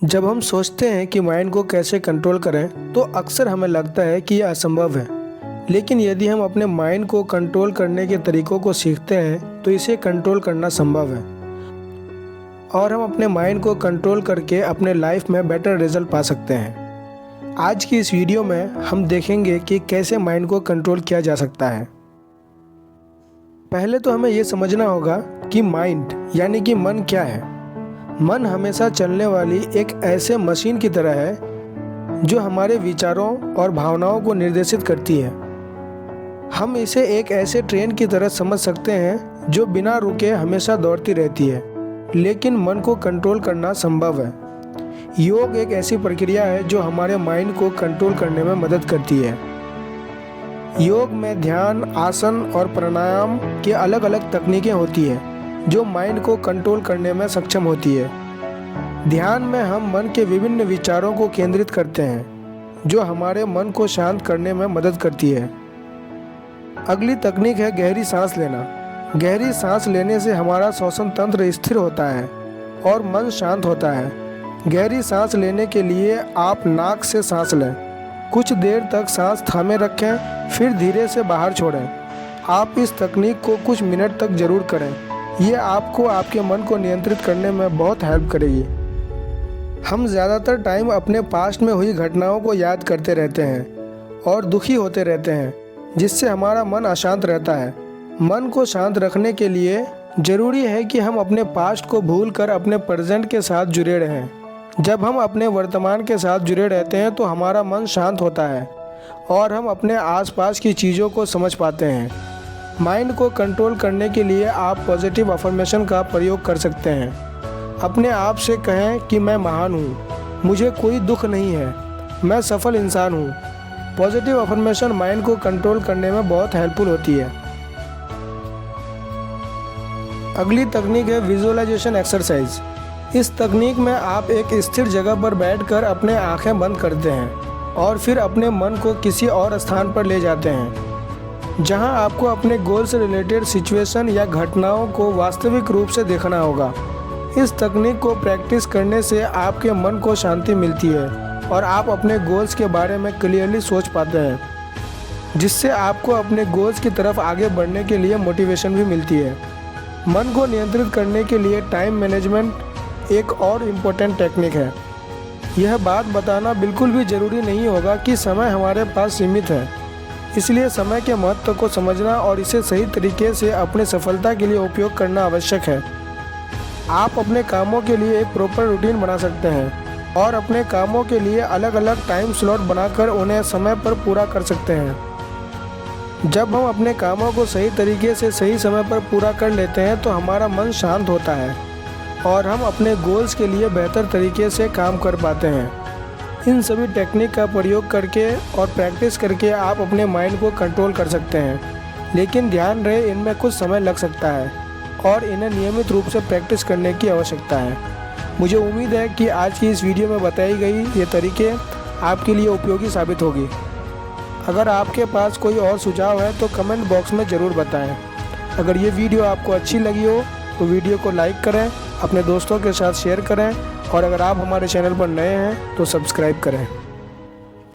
जब हम सोचते हैं कि माइंड को कैसे कंट्रोल करें तो अक्सर हमें लगता है कि यह असंभव है। लेकिन यदि हम अपने माइंड को कंट्रोल करने के तरीकों को सीखते हैं तो इसे कंट्रोल करना संभव है और हम अपने माइंड को कंट्रोल करके अपने लाइफ में बेटर रिजल्ट पा सकते हैं। आज की इस वीडियो में हम देखेंगे कि कैसे माइंड को कंट्रोल किया जा सकता है। पहले तो हमें ये समझना होगा कि माइंड यानी कि मन क्या है। मन हमेशा चलने वाली एक ऐसे मशीन की तरह है जो हमारे विचारों और भावनाओं को निर्देशित करती है। हम इसे एक ऐसे ट्रेन की तरह समझ सकते हैं जो बिना रुके हमेशा दौड़ती रहती है, लेकिन मन को कंट्रोल करना संभव है। योग एक ऐसी प्रक्रिया है जो हमारे माइंड को कंट्रोल करने में मदद करती है। योग में ध्यान, आसन और प्राणायाम की अलग अलग तकनीकें होती हैं जो माइंड को कंट्रोल करने में सक्षम होती है। ध्यान में हम मन के विभिन्न विचारों को केंद्रित करते हैं जो हमारे मन को शांत करने में मदद करती है। अगली तकनीक है गहरी सांस लेना। गहरी सांस लेने से हमारा श्वसन तंत्र स्थिर होता है और मन शांत होता है। गहरी सांस लेने के लिए आप नाक से सांस लें, कुछ देर तक सांस थामे रखें, फिर धीरे से बाहर छोड़ें। आप इस तकनीक को कुछ मिनट तक जरूर करें। ये आपको आपके मन को नियंत्रित करने में बहुत हेल्प करेगी। हम ज़्यादातर टाइम अपने पास्ट में हुई घटनाओं को याद करते रहते हैं और दुखी होते रहते हैं, जिससे हमारा मन अशांत रहता है। मन को शांत रखने के लिए ज़रूरी है कि हम अपने पास्ट को भूलकर अपने प्रेजेंट के साथ जुड़े रहें। जब हम अपने वर्तमान के साथ जुड़े रहते हैं तो हमारा मन शांत होता है और हम अपने आसपास की चीज़ों को समझ पाते हैं। माइंड को कंट्रोल करने के लिए आप पॉजिटिव अफर्मेशन का प्रयोग कर सकते हैं। अपने आप से कहें कि मैं महान हूँ, मुझे कोई दुख नहीं है, मैं सफल इंसान हूँ। पॉजिटिव अफर्मेशन माइंड को कंट्रोल करने में बहुत हेल्पफुल होती है। अगली तकनीक है विजुअलाइजेशन एक्सरसाइज। इस तकनीक में आप एक स्थिर जगह पर बैठकर अपने आंखें बंद करते हैं और फिर अपने मन को किसी और स्थान पर ले जाते हैं जहां आपको अपने गोल से रिलेटेड सिचुएशन या घटनाओं को वास्तविक रूप से देखना होगा। इस तकनीक को प्रैक्टिस करने से आपके मन को शांति मिलती है और आप अपने गोल्स के बारे में क्लियरली सोच पाते हैं, जिससे आपको अपने गोल्स की तरफ आगे बढ़ने के लिए मोटिवेशन भी मिलती है। मन को नियंत्रित करने के लिए टाइम मैनेजमेंट एक और इम्पोर्टेंट टेक्निक है। यह बात बताना बिल्कुल भी ज़रूरी नहीं होगा कि समय हमारे पास सीमित है, इसलिए समय के महत्व को समझना और इसे सही तरीके से अपनी सफलता के लिए उपयोग करना आवश्यक है। आप अपने कामों के लिए एक प्रॉपर रूटीन बना सकते हैं और अपने कामों के लिए अलग अलग टाइम स्लॉट बनाकर उन्हें समय पर पूरा कर सकते हैं। जब हम अपने कामों को सही तरीके से सही समय पर पूरा कर लेते हैं तो हमारा मन शांत होता है और हम अपने गोल्स के लिए बेहतर तरीके से काम कर पाते हैं। इन सभी टेक्निक का प्रयोग करके और प्रैक्टिस करके आप अपने माइंड को कंट्रोल कर सकते हैं, लेकिन ध्यान रहे इनमें कुछ समय लग सकता है और इन्हें नियमित रूप से प्रैक्टिस करने की आवश्यकता है। मुझे उम्मीद है कि आज की इस वीडियो में बताई गई ये तरीके आपके लिए उपयोगी साबित होगी। अगर आपके पास कोई और सुझाव है तो कमेंट बॉक्स में ज़रूर बताएं। अगर ये वीडियो आपको अच्छी लगी हो तो वीडियो को लाइक करें, अपने दोस्तों के साथ शेयर करें और अगर आप हमारे चैनल पर नए हैं तो सब्सक्राइब करें।